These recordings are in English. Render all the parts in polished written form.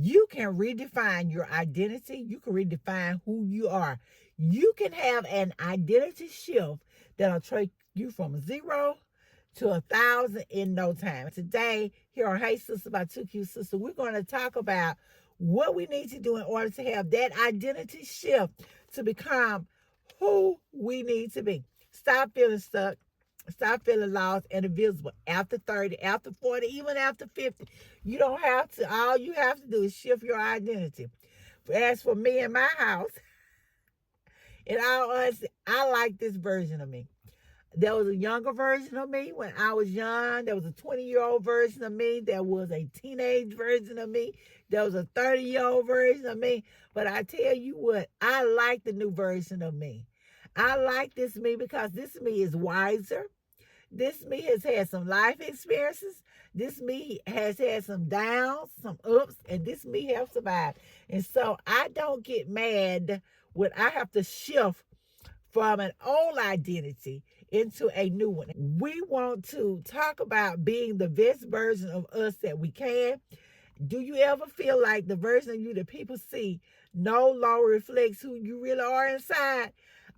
You can redefine your identity. You can redefine who you are. You can have an identity shift that'll take you from 0 to 1,000 in no time. Today, here on Hey Sister by 2Q Sister, we're going to talk about what we need to do in order to have that identity shift to become who we need to be. Stop feeling stuck. Stop feeling lost and invisible after 30, after 40, even after 50. You don't have to. All you have to do is shift your identity. As for me and my house, in all honesty, I like this version of me. There was a younger version of me when I was young. There was a 20-year-old version of me. There was a teenage version of me. There was a 30-year-old version of me. But I tell you what, I like the new version of me. I like this me because this me is wiser. This me has had some life experiences. This me has had some downs, some ups, and this me has survived. And so I don't get mad when I have to shift from an old identity into a new one. We want to talk about being the best version of us that we can. Do you ever feel like the version of you that people see no longer reflects who you really are inside?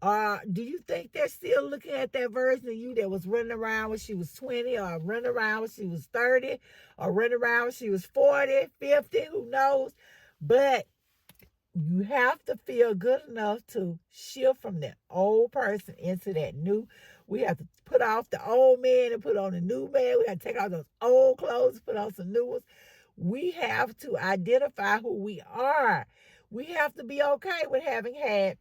Do you think they're still looking at that version of you that was running around when she was 20, or running around when she was 30, or running around when she was 40, 50, who knows? But you have to feel good enough to shift from that old person into that new. We have to put off the old man and put on the new man. We have to take off those old clothes, put on some new ones. We have to identify who we are. We have to be okay with having had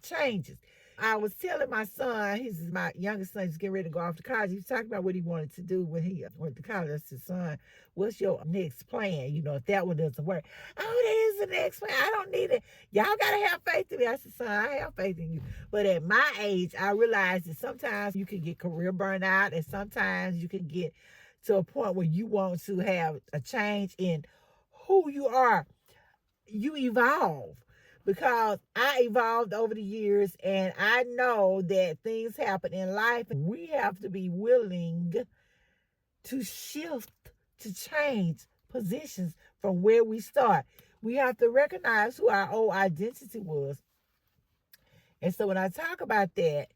changes. I was telling my son, he's my youngest son, he's getting ready to go off to college. He was talking about what he wanted to do when he went to college. I said, son, what's your next plan? You know, if that one doesn't work. Oh, that is the next plan. I don't need it. Y'all got to have faith in me. I said, son, I have faith in you. But at my age, I realized that sometimes you can get career burnout, and sometimes you can get to a point where you want to have a change in who you are. You evolve. Because I evolved over the years, and I know that things happen in life. We have to be willing to shift, to change positions from where we start. We have to recognize who our old identity was. And so when I talk about that,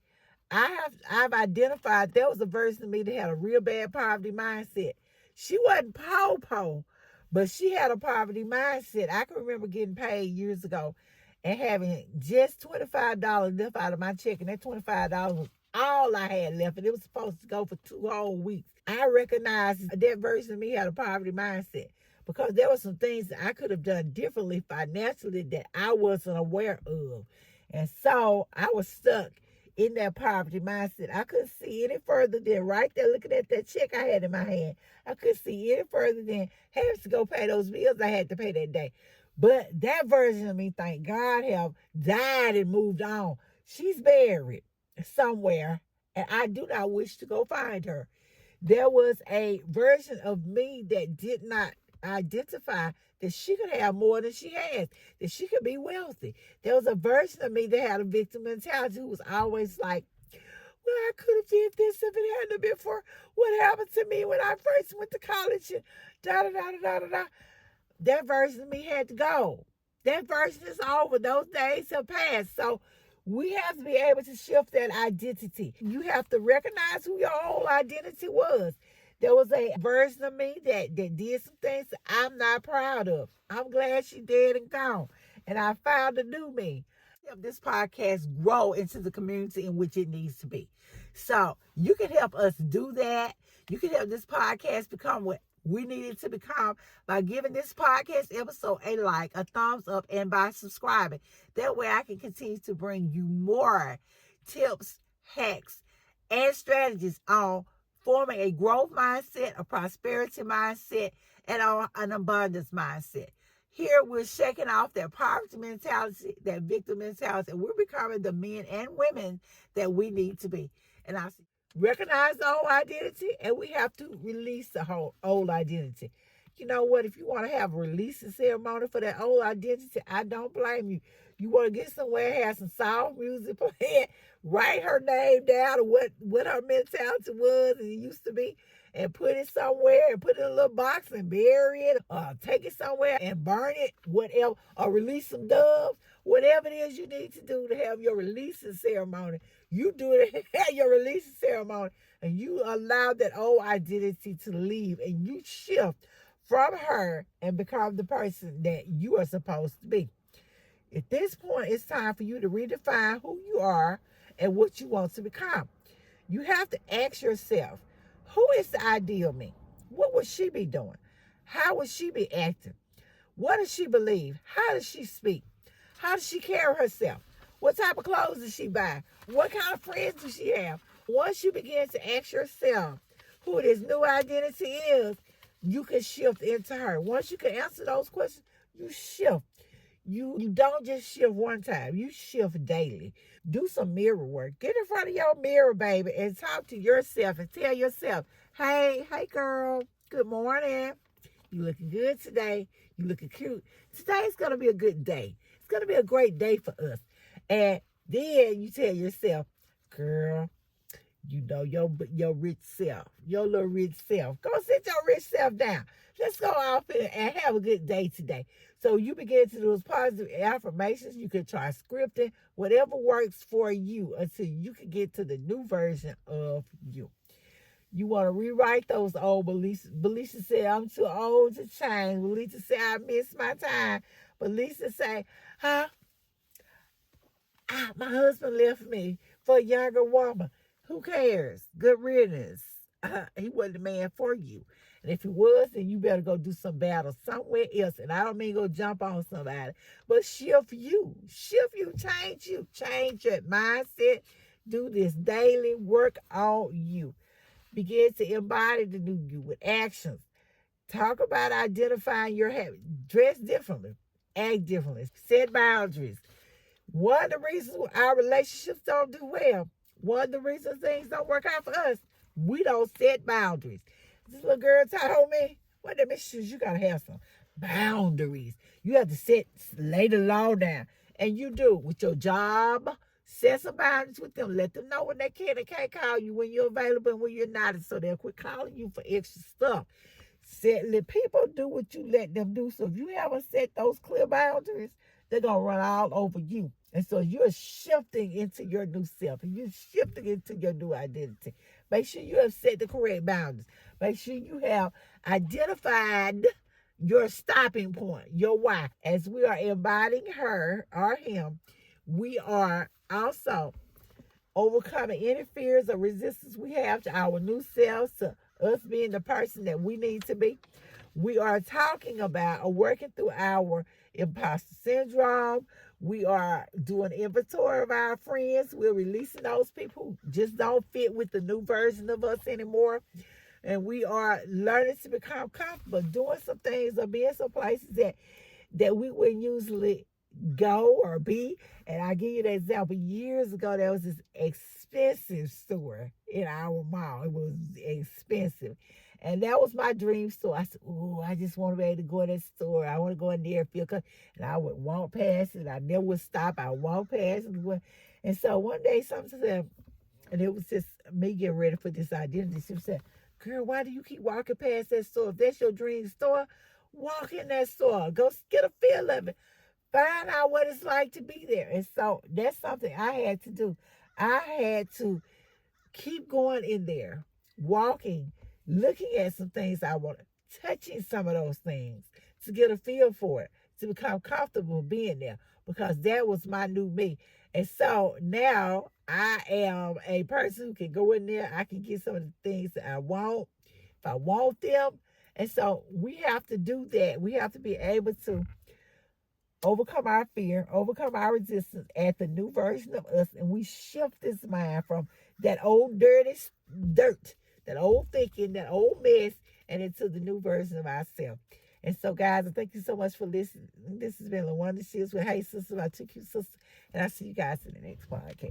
I've identified there was a version of me that had a real bad poverty mindset. She wasn't po, but she had a poverty mindset. I can remember getting paid years ago and having just $25 left out of my check, and that $25 was all I had left, and it was supposed to go for 2 whole weeks. I recognized that version of me had a poverty mindset because there were some things that I could have done differently financially that I wasn't aware of. And so I was stuck in that poverty mindset. I couldn't see any further than right there looking at that check I had in my hand. I couldn't see any further than having to go pay those bills I had to pay that day. But that version of me, thank God, have died and moved on. She's buried somewhere, and I do not wish to go find her. There was a version of me that did not identify that she could have more than she has, that she could be wealthy. There was a version of me that had a victim mentality who was always like, well, I could have did this if it hadn't been for what happened to me when I first went to college and da-da-da-da-da-da-da. That version of me had to go. That version is over. Those days have passed. So we have to be able to shift that identity. You have to recognize who your old identity was. There was a version of me that did some things that I'm not proud of. I'm glad she dead and gone. And I found a new me. Help this podcast grow into the community in which it needs to be. So you can help us do that. You can help this podcast become what we need it to become by giving this podcast episode a like, a thumbs up, and by subscribing. That way I can continue to bring you more tips, hacks, and strategies on forming a growth mindset, a prosperity mindset, and an abundance mindset. Here we're shaking off that poverty mentality, that victim mentality, and we're becoming the men and women that we need to be. And I recognize the old identity, and we have to release the whole old identity. You know what? If you want to have a releasing ceremony for that old identity, I don't blame you. You want to get somewhere, have some soft music playing, write her name down or what her mentality was and it used to be, and put it somewhere and put it in a little box and bury it, or take it somewhere and burn it, whatever, or release some doves, whatever it is you need to do to have your releasing ceremony. You do it at your releasing ceremony, and you allow that old identity to leave, and you shift from her and become the person that you are supposed to be. At this point, it's time for you to redefine who you are and what you want to become. You have to ask yourself, who is the ideal me? What would she be doing? How would she be acting? What does she believe? How does she speak? How does she carry herself? What type of clothes does she buy? What kind of friends does she have? Once you begin to ask yourself who this new identity is, you can shift into her. Once you can answer those questions, you shift. You don't just shift one time. You shift daily. Do some mirror work. Get in front of your mirror, baby, and talk to yourself and tell yourself, hey girl, good morning. You looking good today. You looking cute. Today's going to be a good day. It's going to be a great day for us. And then you tell yourself, girl, you know your rich self, your little rich self. Go sit your rich self down. Let's go off and have a good day today. So you begin to do those positive affirmations. You can try scripting, whatever works for you until you can get to the new version of you. You want to rewrite those old beliefs. Belisa said, I'm too old to change. Belisa said, I missed my time. Belisa say, my husband left me for a younger woman. Who cares? Good riddance. He wasn't the man for you. And if he was, then you better go do some battle somewhere else. And I don't mean go jump on somebody, but shift you. Shift you, change your mindset. Do this daily work on you. Begin to embody the new you with actions. Talk about identifying your habits. Dress differently. Act differently. Set boundaries. One of the reasons our relationships don't do well, one of the reasons things don't work out for us, we don't set boundaries. This little girl told me, well, that makes sure you got to have some boundaries. You have to lay the law down. And you do with your job. Set some boundaries with them. Let them know when they can and can't call you, when you're available and when you're not, so they'll quit calling you for extra stuff. Let people do what you let them do. So if you haven't set those clear boundaries, they're going to run all over you. And so you're shifting into your new self, and you're shifting into your new identity. Make sure you have set the correct boundaries. Make sure you have identified your stopping point, your why. As we are embodying her or him, we are also overcoming any fears or resistance we have to our new selves, to us being the person that we need to be. We are talking about or working through our imposter syndrome. We are doing inventory of our friends. We're releasing those people who just don't fit with the new version of us anymore. And we are learning to become comfortable doing some things or being some places that we wouldn't usually go or be. And I'll give you the example. Years ago, there was this expensive store in our mall. It was expensive. And that was my dream store. I said, oh, I just want to be able to go in that store. I want to go in there and feel good. And I would walk past it. I never would stop. I would walk past it. And so one day, something said, and it was just me getting ready for this identity. She said, girl, why do you keep walking past that store? If that's your dream store, walk in that store. Go get a feel of it. Find out what it's like to be there. And so that's something I had to do. I had to keep going in there, walking, looking at some things I wanted, touching some of those things to get a feel for it, to become comfortable being there, because that was my new me. And so now I am a person who can go in there. I can get some of the things that I want, if I want them. And so we have to do that. We have to be able to overcome our fear, overcome our resistance at the new version of us. And we shift this mind from that old dirty dirt, that old thinking, that old mess, and into the new version of ourselves. And so, guys, thank you so much for listening. This has been LaWanda Shields with Hey Sister, my two cute sisters. And I'll see you guys in the next podcast.